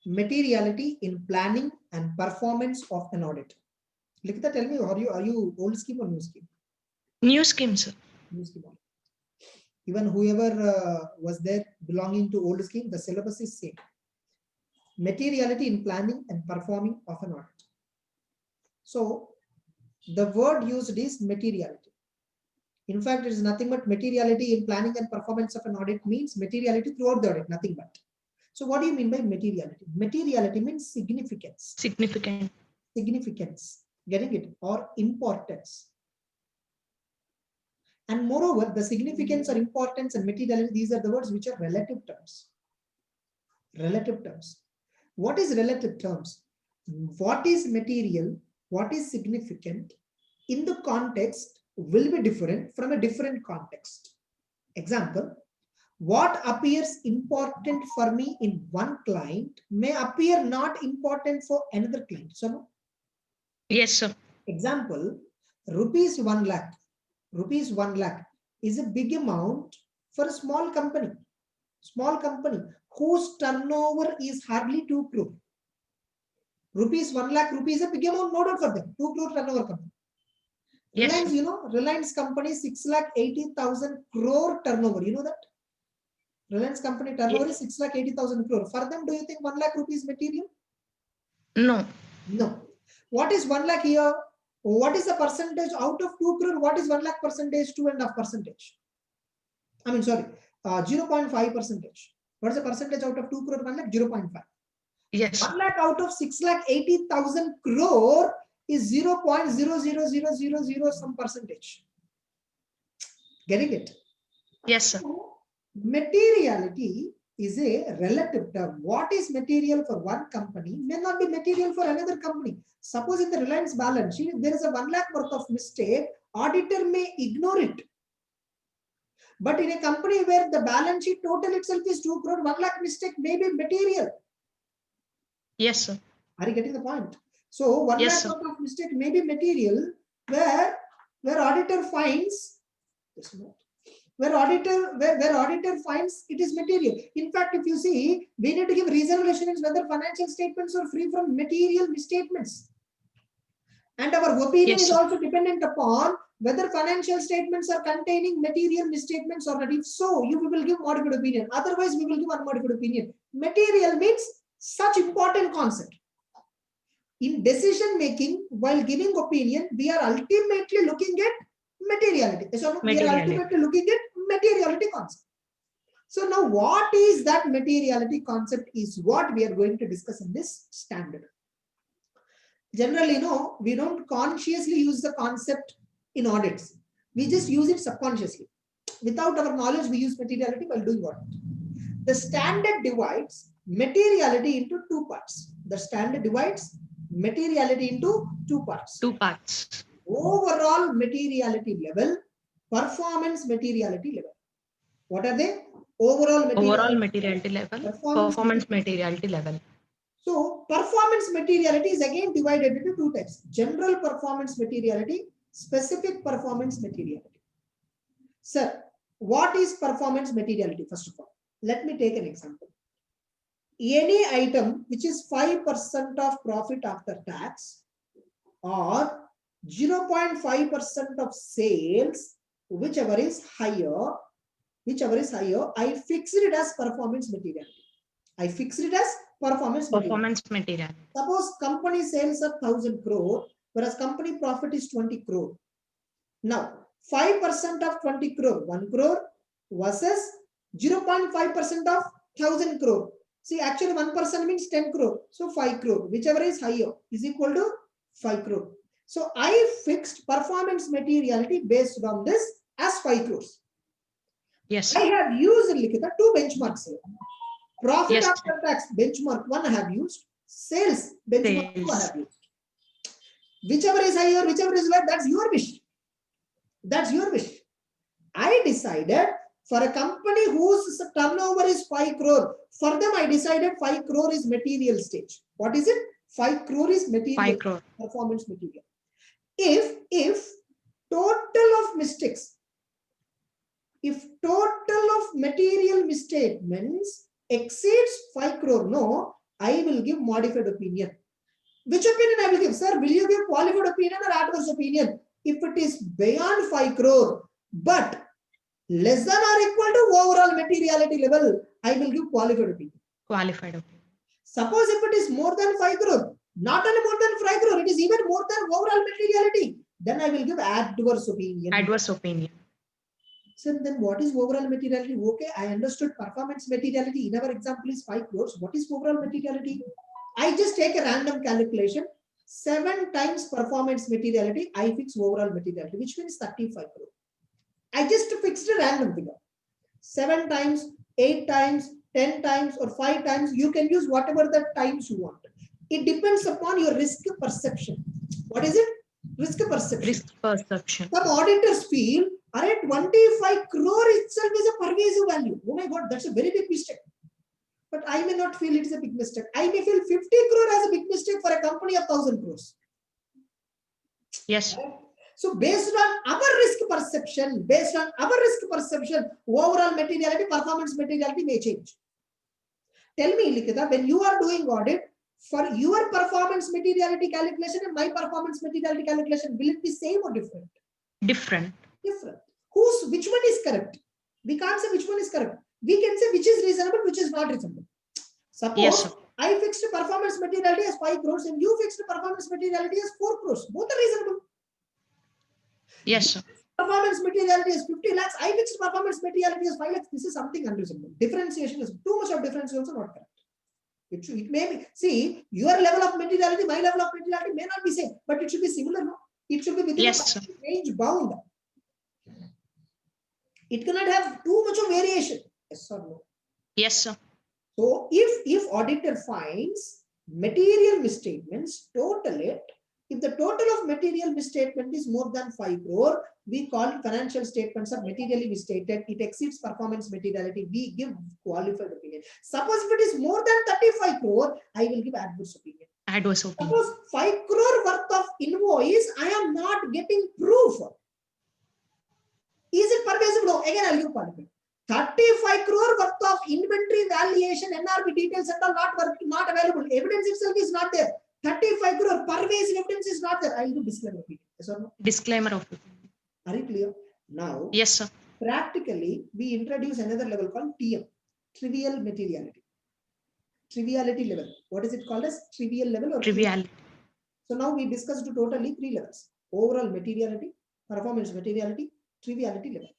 materiality in planning and performance of an audit. Likita, tell me, are you old scheme or new scheme? New scheme, sir. New scheme. Even whoever was there belonging to old scheme, the syllabus is same. Materiality in planning and performing of an audit. So the word used is materiality. In fact, it is nothing but materiality in planning and performance of an audit means materiality throughout the audit, nothing but. So what do you mean by materiality? Materiality means significance. Significant. Significance, getting it, or importance. And moreover, the significance or importance and materiality, these are the words which are relative terms. Relative terms. What is relative terms? What is material? What is significant in the context will be different from a different context. Example, what appears important for me in one client may appear not important for another client. So, no? Yes, sir. Example, rupees 1 lakh. Rupees 1 lakh is a big amount for a small company. Small company whose turnover is hardly 2 crore. Rupees 1 lakh rupees is a big amount, no doubt for them. 2 crore turnover company. Reliance, Yes, you know, Reliance company 6,80,000 crore turnover. You know that? Reliance company turnover is 6,80,000 crore. For them, do you think 1 lakh rupees material? No. No. What is 1 lakh here? What is the percentage out of 2 crore? What is 1 lakh percentage? 2.5%. I mean, sorry, 0.5 percentage. What is the percentage out of 2 crore? 1 lakh? 0.5. Yes. 1 lakh out of 6,80,000 crore is 0.00000 some percentage. Getting it? Yes, sir. So, materiality is a relative term. What is material for one company may not be material for another company. Suppose in the Reliance balance sheet, if there is a 1 lakh worth of mistake, auditor may ignore it. But in a company where the balance sheet total itself is 2 crore, 1 lakh mistake may be material. Yes, sir. Are you getting the point? So 1 Yes, lakh worth of mistake may be material where auditor finds this note. Where auditor finds it is material. In fact, if you see, we need to give reasonable assurance whether financial statements are free from material misstatements. And our opinion is also dependent upon whether financial statements are containing material misstatements or not. If so, you will give modified opinion. Otherwise, we will give unmodified opinion. Material means such important concept. In decision making, while giving opinion, we are ultimately looking at materiality. So we are ultimately looking at materiality concept. So now what is that materiality concept is what we are going to discuss in this standard. Generally, no, we don't consciously use the concept in audits. We just use it subconsciously. Without our knowledge, we use materiality while doing audit. The standard divides materiality into two parts. The standard divides materiality into two parts. Two parts. Overall materiality level, performance materiality level. What are they? Overall materiality level, performance materiality level. So performance materiality is again divided into two types: general performance materiality, specific performance materiality. Sir, what is performance materiality? First of all, let me take an example. Any item which is 5% of profit after tax or 0.5% of sales, whichever is higher, I fixed it as performance materiality. I fixed it as performance material. Suppose company sales are 1,000 crore, whereas company profit is 20 crore. Now, 5% of 20 crore, 1 crore versus 0.5% of 1,000 crore. See, actually 1% means 10 crore. So 5 crore, whichever is higher, is equal to 5 crore. So I fixed performance materiality based on this as 5 crores. Yes. I have used Likita two benchmarks here. Profit after tax benchmark 1 I have used. Sales benchmark 2 I have used. Whichever is higher, whichever is lower, that's your wish. That's your wish. I decided for a company whose turnover is 5 crore, for them I decided 5 crore is material stage. What is it? 5 crore is material. 5 crore. Performance material. If total of mistakes, if total of material misstatements exceeds 5 crore, no, I will give modified opinion. Which opinion I will give? Sir, will you give qualified opinion or adverse opinion? If it is beyond 5 crore, but less than or equal to overall materiality level, I will give qualified opinion. Qualified opinion. Suppose if it is more than 5 crore, not only more than 5 crore, it is even more than overall materiality, then I will give adverse opinion. Adverse opinion. So then what is overall materiality? Okay, I understood performance materiality. In our example is 5 crores. What is overall materiality? I just take a random calculation. 7 times performance materiality, I fix overall materiality, which means 35 crore. I just fixed a random figure. 7 times, 8 times, 10 times, or 5 times. You can use whatever the times you want. It depends upon your risk perception. What is it? Risk perception. Risk perception. Some auditors feel, 25 crore itself is a pervasive value. Oh my God, that's a very big mistake. But I may not feel it is a big mistake. I may feel 50 crore as a big mistake for a company of 1,000 crores. Yes. So based on our risk perception, overall materiality, performance materiality may change. Tell me, Likita, when you are doing audit, for your performance materiality calculation and my performance materiality calculation, will it be same or different? Different. Different. Which one is correct? We can't say which one is correct. We can say which is reasonable, which is not reasonable. Suppose Yes, I fixed performance materiality as 5 crores and you fixed performance materiality as 4 crores. Both are reasonable. yes, sir. Performance materiality is 50 lakhs. I fixed performance materiality as 5 lakhs. This is something unreasonable. Differentiation is too much of difference is also not correct. It may be, see, your level of materiality, my level of materiality may not be same, but it should be similar. No? It should be within Yes, a range bound. It cannot have too much of variation. Yes or no? Yes, sir. So if auditor finds material misstatements, total it. If the total of material misstatement is more than 5 crore, we call financial statements are materially misstated. It exceeds performance materiality. We give qualified opinion. Suppose if it is more than 35 crore, I will give adverse opinion. Adverse opinion. Suppose 5 crore worth of invoice, I am not getting proof. Is it pervasive? No. Again, I'll give qualified. 35 crore worth of inventory valuation, NRV details and all not available. Evidence itself is not there. 35 crore pervasive evidence is not there. I will do disclaimer opinion. Yes or no? Disclaimer of opinion. Are you clear? Now, Yes, sir. practically, we introduce another level called TM, trivial materiality. Triviality level. What is it called as? Trivial level or Trivial. So now we discussed totally 3 levels. Overall materiality, performance materiality, triviality level.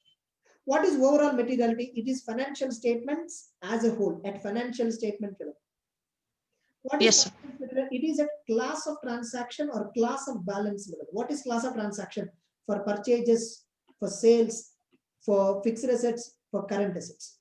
What is overall materiality? It is financial statements as a whole at financial statement level. What is Yes, it is a class of transaction or class of balance level. What is class of transaction? For purchases, for sales, for fixed assets, for current assets.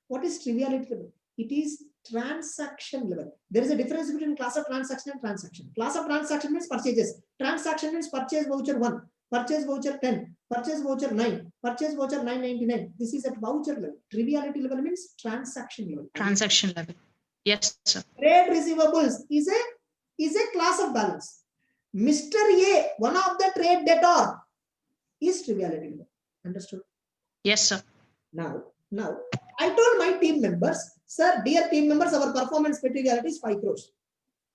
What is triviality level? It is transaction level. There is a difference between class of transaction and transaction. Class of transaction means purchases. Transaction means purchase voucher 1, purchase voucher 10, purchase voucher 9, purchase voucher 999. This is at voucher level. Triviality level means transaction level. transaction level. Yes, sir. Trade receivables is a class of balance. Mr. A, one of the trade debtor, is triviality level. Understood? Yes, sir. Now, I told my team members, sir, dear team members, our performance materiality is 5 crores.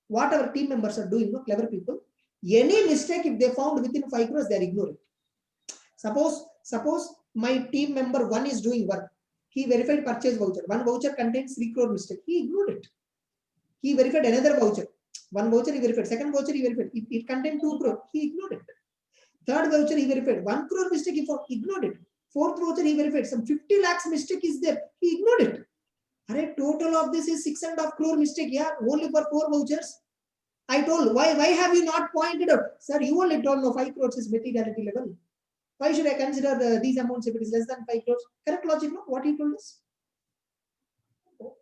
What our team members are doing, no, clever people, any mistake if they found within 5 crores, they are ignoring. Suppose my team member 1 is doing work. He verified purchase voucher. One voucher contains 3 crore mistake. He ignored it. He verified another voucher. One voucher he verified. Second voucher he verified. It contained 2 crore. He ignored it. Third voucher he verified. 1 crore mistake he found. Ignored it. Fourth voucher he verified. Some 50 lakhs mistake is there. He ignored it. Array, total of this is 6.5 crore mistake. Yeah, only for 4 vouchers. I told, why have you not pointed out? Sir, you only told no 5 crores is materiality level. Why should I consider these amounts if it is less than 5 crores? Correct logic, no? What he told us?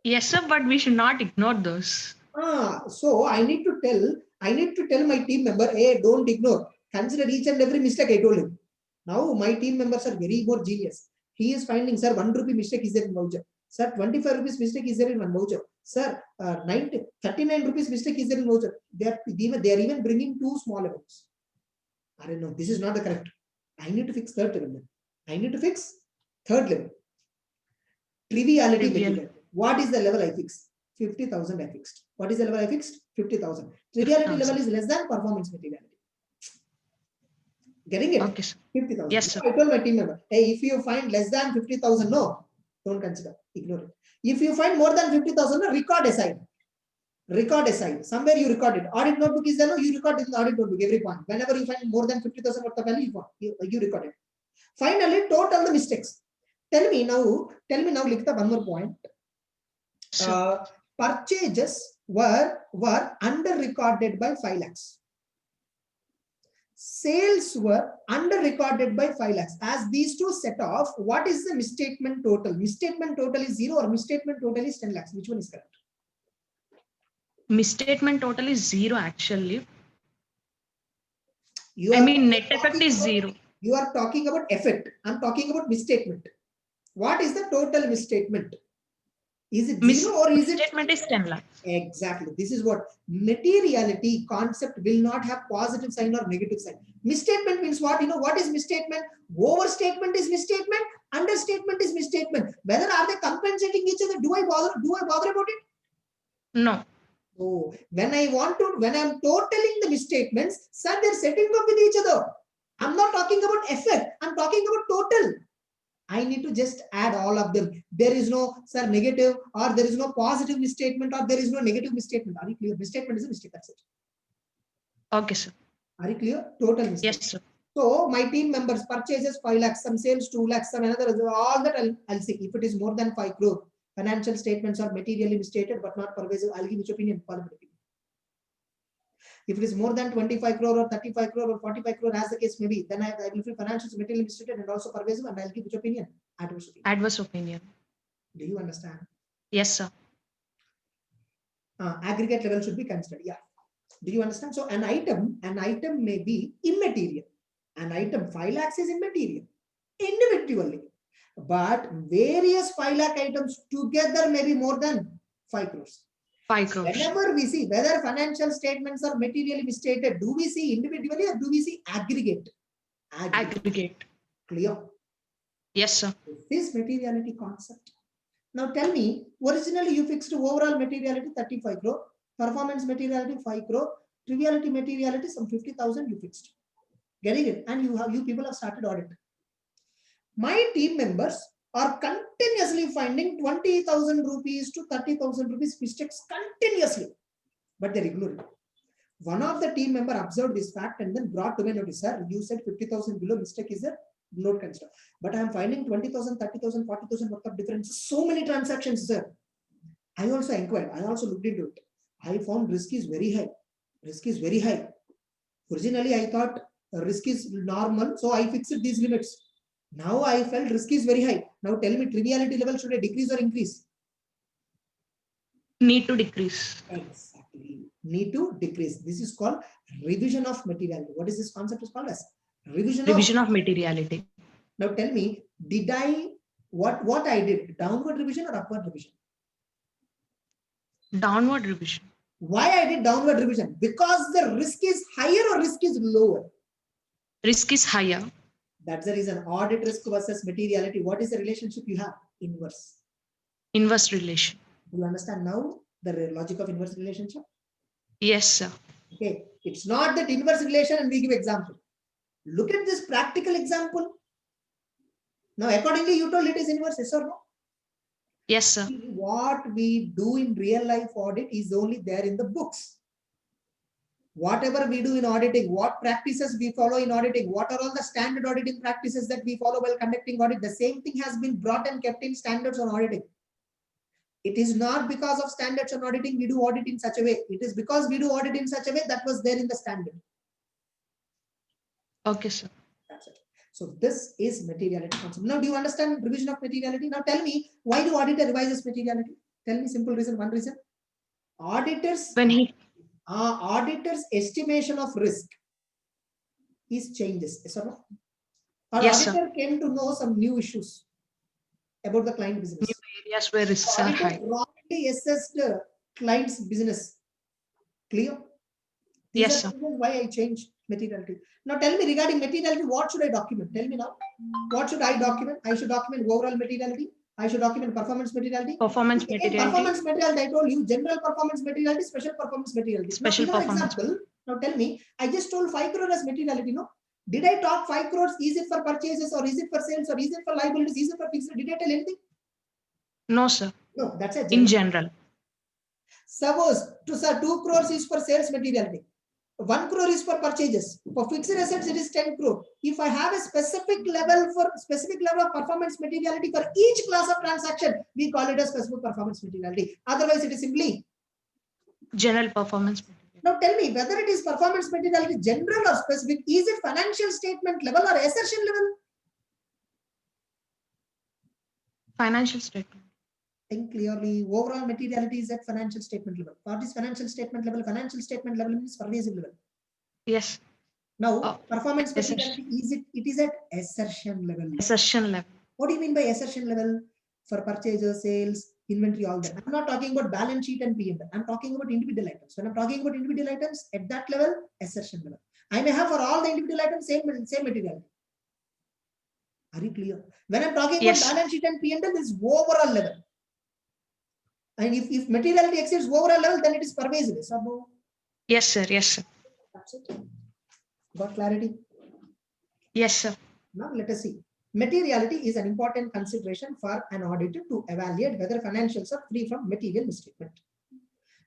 Yes, sir, but we should not ignore those. So I need to tell my team member, hey, don't ignore. Consider each and every mistake I told him. Now my team members are very more genius. He is finding, sir, 1 rupee mistake is there in voucher. Sir, 25 rupees mistake is there in one voucher. Sir, 39 rupees mistake is there in voucher. They are even bringing 2 small amounts. I don't know. This is not the correct. I need to fix third level. I need to fix third level. Triviality. What is the level I fix? 50,000 I fixed. What is the level I fixed? 50,000. Triviality 50,000. level is less than performance materiality. Getting it? Okay, sir. 50,000. Yes, sir. I told my team member, hey, if you find less than 50,000, no, don't consider, ignore it. If you find more than 50,000, record aside. Record aside. Somewhere you record it. Audit notebook is there, no, you record it in the audit notebook every point. Whenever you find more than 50,000 worth of value, you record it. Finally, total the mistakes. Tell me now, Likita, one more point. Purchases were under recorded by 5 lakhs. Sales were under recorded by 5 lakhs. As these two set off, what is the misstatement total? Misstatement total is 0 or misstatement total is 10 lakhs. Which one is correct? Misstatement total is 0 actually. Net effect is 0. You are talking about effect. I'm talking about misstatement. What is the total misstatement? Is it 0 or is it? Misstatement is 10 lakhs. Exactly. This is what materiality concept will not have positive sign or negative sign. Misstatement means what? You know what is misstatement? Overstatement is misstatement. Understatement is misstatement. Whether are they compensating each other? Do I bother about it? No. So when I'm totaling the misstatements, sir, they're setting up with each other. I'm not talking about effect. I'm talking about total. I need to just add all of them. There is no, sir, negative, or there is no positive misstatement, or there is no negative misstatement. Are you clear? Misstatement is a mistake. That's it. Okay, sir. Are you clear? Total mistake. Yes, sir. So my team members purchases 5 lakhs, some sales 2 lakhs, some another, all that I'll see. If it is more than 5 crore, financial statements are materially misstated but not pervasive, I'll give which opinion? If it is more than 25 crore or 35 crore or 45 crore, as the case may be, then I will feel financials materially misstated and also pervasive, and I'll give which opinion? Adverse opinion. Adverse opinion. Do you understand? Yes, sir. Aggregate level should be considered. Yeah. Do you understand? So an item may be immaterial. An item 5 lakhs is immaterial individually, but various 5 lakh items together may be more than 5 crores. 5 crores. Whenever we see whether financial statements are materially misstated, do we see individually or do we see aggregate? Aggregate. Clear? Yes, sir. This materiality concept. Now tell me, originally you fixed overall materiality 35 crore, performance materiality 5 crore, triviality materiality some 50,000 you fixed. Getting it? And you people have started audit. My team members are continuously finding 20,000 rupees to 30,000 rupees mistakes continuously, but they ignore it. One of the team member observed this fact and then brought to my notice, sir, you said 50,000 below mistake is a note consider, but I am finding 20,000, 30,000, 40,000 worth of difference. So many transactions, sir. I also inquired. I also looked into it. I found risk is very high. Risk is very high. Originally, I thought risk is normal, so I fixed these limits. Now I felt risk is very high. Now tell me, triviality level should I decrease or increase? Need to decrease. Exactly. Need to decrease. This is called revision of materiality. What is this concept is called as? Revision of materiality. Now tell me, did I, what I did? Downward revision or upward revision? Downward revision. Why I did downward revision? Because the risk is higher or risk is lower? Risk is higher. That's the reason. Audit risk versus materiality. What is the relationship you have? Inverse. Inverse relation. Do you understand now the logic of inverse relationship? Yes, sir. Okay. It's not that inverse relation and we give example. Look at this practical example. Now, accordingly, you told it is inverse, yes or no? Yes, sir. What we do in real life audit is only there in the books. Whatever we do in auditing, what practices we follow in auditing, what are all the standard auditing practices that we follow while conducting audit, the same thing has been brought and kept in standards on auditing. It is not because of standards on auditing we do audit in such a way. It is because we do audit in such a way that was there in the standard. Okay, sir. That's it. So this is materiality concept. Now, do you understand revision of materiality? Now tell me, why do auditor revises materiality? Tell me simple reason, one reason. Auditors, auditor's estimation of risk is changes. Yes or no? Our yes, auditor sir. came to know some new issues about the client business. New areas where risks are high. Wrongly assessed client's business. Clear? These yes, are sir. reasons why I changed materiality. Now tell me regarding materiality, what should I document? Tell me now. What should I document? I should document overall materiality. I should document performance materiality. Performance Again, materiality. performance materiality, I told you general performance materiality, special performance materiality. Special now, give an performance. example. Now tell me, I just told 5 crore as materiality, no? Did I talk 5 crores? Is it for purchases or is it for sales or is it for liabilities? Is it for fixed? Did I tell anything? No, sir. No, that's a In general. Suppose 2 crores is for sales materiality. 1 crore is for purchases. For fixed assets, it is 10 crore. If I have a specific level of performance materiality for each class of transaction, we call it a specific performance materiality. Otherwise, it is simply General performance. Now tell me whether it is performance materiality general or specific. Is it financial statement level or assertion level? Financial statement. Think clearly. Overall materiality is at financial statement level. What is financial statement level? Financial statement level means pervasive level. Yes. Now performance materiality it is at assertion level. Assertion level. What do you mean by assertion level? For purchases, sales, inventory, all that. I'm not talking about balance sheet and P&L. I'm talking about individual items. When I'm talking about individual items, at that level, assertion level. I may have for all the individual items same materiality. Are you clear? When I'm talking about balance sheet and P&L, this is overall level. And if materiality exceeds overall level, then it is pervasive. So, yes, sir. Yes, sir. That's it. Got clarity? Yes, sir. Now let us see. Materiality is an important consideration for an auditor to evaluate whether financials are free from material misstatement.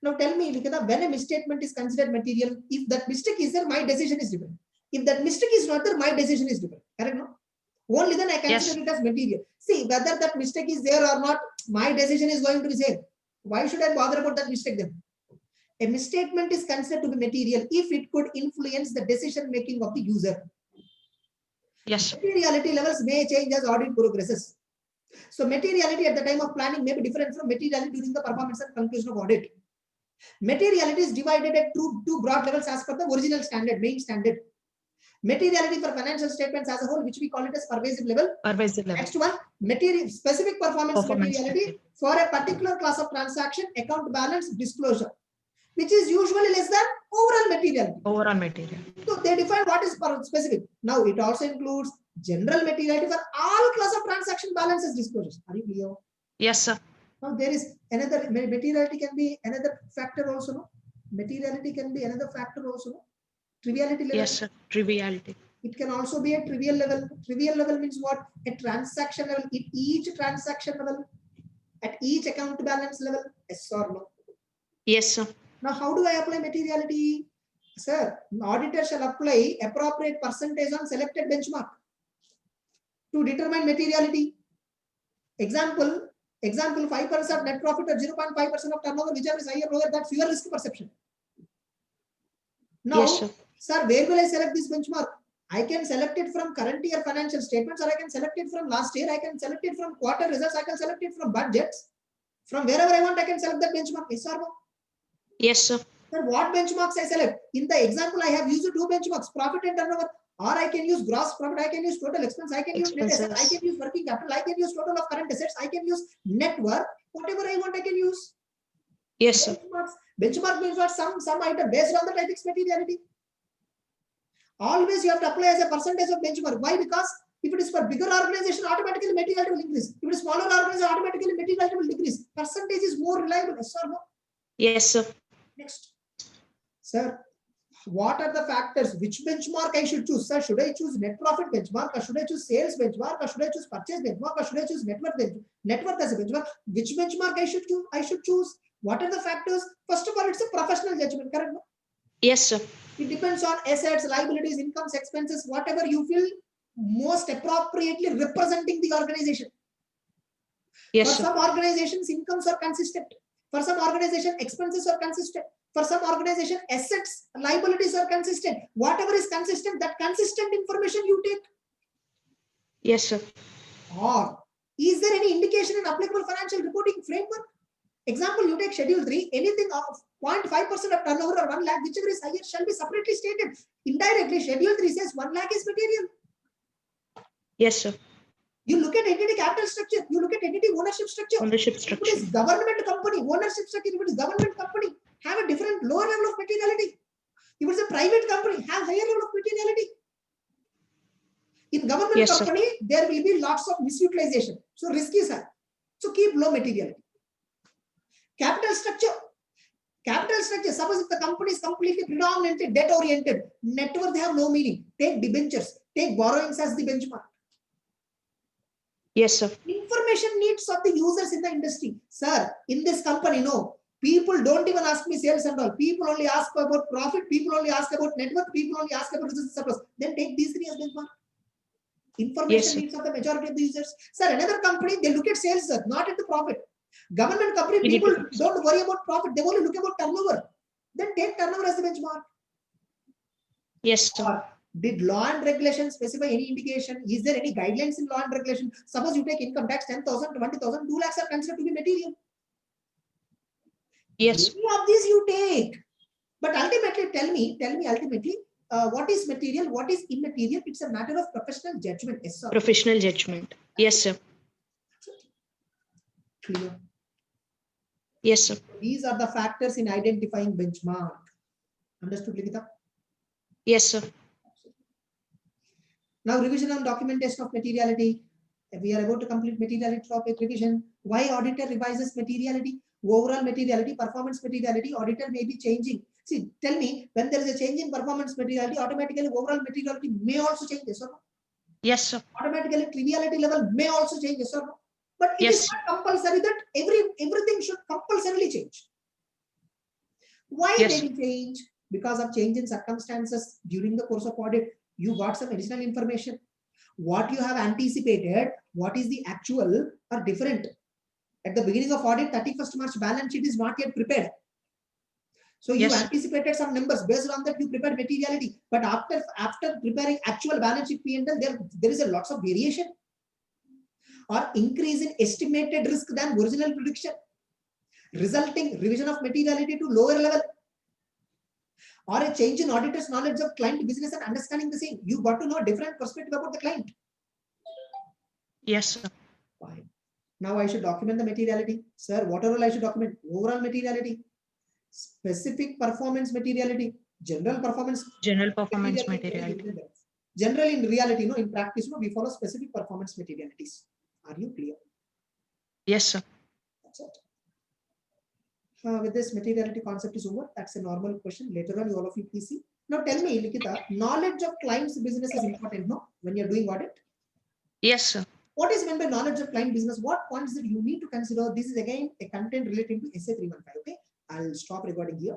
Now tell me, Likita, when a misstatement is considered material, if that mistake is there, my decision is different. If that mistake is not there, my decision is different. Correct? No? Only then I consider it as material. See, whether that mistake is there or not, my decision is going to be same. Why should I bother about that mistake then? A misstatement is considered to be material if it could influence the decision making of the user. Yes. Materiality levels may change as audit progresses. So materiality at the time of planning may be different from materiality during the performance and conclusion of audit. Materiality is divided at two broad levels as per the original standard, main standard. Materiality for financial statements as a whole, which we call it as pervasive level. Pervasive level. Next one, specific performance materiality for a particular class of transaction, account balance, disclosure, which is usually less than overall materiality. Overall material. So they define what is specific. Now it also includes general materiality for all class of transaction balances disclosures. Are you clear? Yes, sir. Now there is another materiality can be another factor also. No? Materiality can be another factor also. No? Triviality level. Yes, sir. Triviality. It can also be a trivial level. Trivial level means what? A transaction level. At each transaction level, at each account balance level. Yes or no? Yes, sir. Now how do I apply materiality? Sir, auditor shall apply appropriate percentage on selected benchmark to determine materiality. Example, 5% of net profit or 0.5% of turnover, whichever is higher or lower, that's your risk perception. Now, yes, sir, where will I select this benchmark? I can select it from current year financial statements, or I can select it from last year. I can select it from quarter results. I can select it from budgets. From wherever I want, I can select that benchmark. Yes or no? Yes, sir. Then what benchmarks I select? In the example, I have used 2 benchmarks, profit and turnover, or I can use gross profit, I can use total expense, I can use net asset, I can use working capital, I can use total of current assets, I can use net worth, whatever I want, I can use. Yes, sir. Benchmark means what? Some item based on the type of materiality. Always you have to apply as a percentage of benchmark. Why? Because if it is for bigger organization, automatically materiality will increase. If it is smaller organization, automatically materiality will decrease. Percentage is more reliable. Yes or no? Yes, sir. Next. Sir, what are the factors? Which benchmark I should choose? Sir, should I choose net profit benchmark, or should I choose sales benchmark, or should I choose purchase benchmark, or should I choose net worth as a benchmark? Which benchmark I should choose? What are the factors? First of all, it's a professional judgment, correct? Yes, sir. It depends on assets, liabilities, incomes, expenses, whatever you feel most appropriately representing the organization. Yes, for some organizations, incomes are consistent. For some organization, expenses are consistent. For some organization, assets, liabilities are consistent. Whatever is consistent, that consistent information you take. Yes, sir. Or is there any indication in applicable financial reporting framework? Example, you take Schedule 3, anything of 0.5% of turnover or 1 lakh, whichever is higher, shall be separately stated. Indirectly, Schedule 3 says 1 lakh is material. Yes, sir. You look at entity capital structure, you look at entity ownership structure. If it is government company, ownership structure, if it is government company, have a different lower level of materiality. If it's a private company, have higher level of materiality. In government company, there will be lots of misutilization. So risk is high. So keep low materiality. Capital structure. Capital structure. Suppose if the company is completely predominantly debt oriented, net worth have no meaning. Take debentures, take borrowings as the benchmark. Yes, sir. Information needs of the users in the industry. Sir, in this company, no. People don't even ask me sales and all. People only ask about profit. People only ask about net worth. People only ask about business surplus. Then take these three as benchmark. Information needs of the majority of the users. Sir, another company, they look at sales, sir, not at the profit. Government company, people don't worry about profit. They only look about turnover. Then take turnover as the benchmark. Yes, sir. Or did law and regulation specify any indication? Is there any guidelines in law and regulation? Suppose you take income tax 10,000, 20,000, 2 lakhs are considered to be material. Yes. Any of these you take. But ultimately, tell me ultimately, what is material, what is immaterial? It's a matter of professional judgment. Yes, sir. Professional judgment. Yes, sir. Clear. Yes, sir. These are the factors in identifying benchmark. Understood, Likita? Yes, sir. Now, revision on documentation of materiality. We are about to complete materiality topic revision. Why auditor revises materiality? Overall materiality, performance materiality, auditor may be changing. See, tell me, when there is a change in performance materiality, automatically overall materiality may also change, yes or no? Yes, sir. Automatically triviality level may also change, yes or no? But it Yes, is not compulsory that everything should compulsorily change. Why yes, they will change? Because of change in circumstances during the course of audit. You got some additional information. What you have anticipated, what is the actual are different. At the beginning of audit, 31st March balance sheet is not yet prepared. So you anticipated some numbers. Based on that, you prepared materiality. But after preparing actual balance sheet P&L, there is a lots of variation or increase in estimated risk than original prediction, resulting revision of materiality to lower level, or a change in auditor's knowledge of client business and understanding the same. You got to know a different perspective about the client. Yes, sir. Fine. Now I should document the materiality. Sir, what all I should document? Overall materiality, specific performance materiality, general performance materiality. General in reality, no, in practice, no, we follow specific performance materialities. Are you clear? Yes, sir. That's it. With this, materiality concept is over. That's a normal question. Later on, all of you please see. Now tell me, Likita, knowledge of client's business is important, no? When you're doing audit? Yes, sir. What is meant by knowledge of client business? What points that you need to consider? This is again a content relating to SA 315. Okay, I'll stop recording here.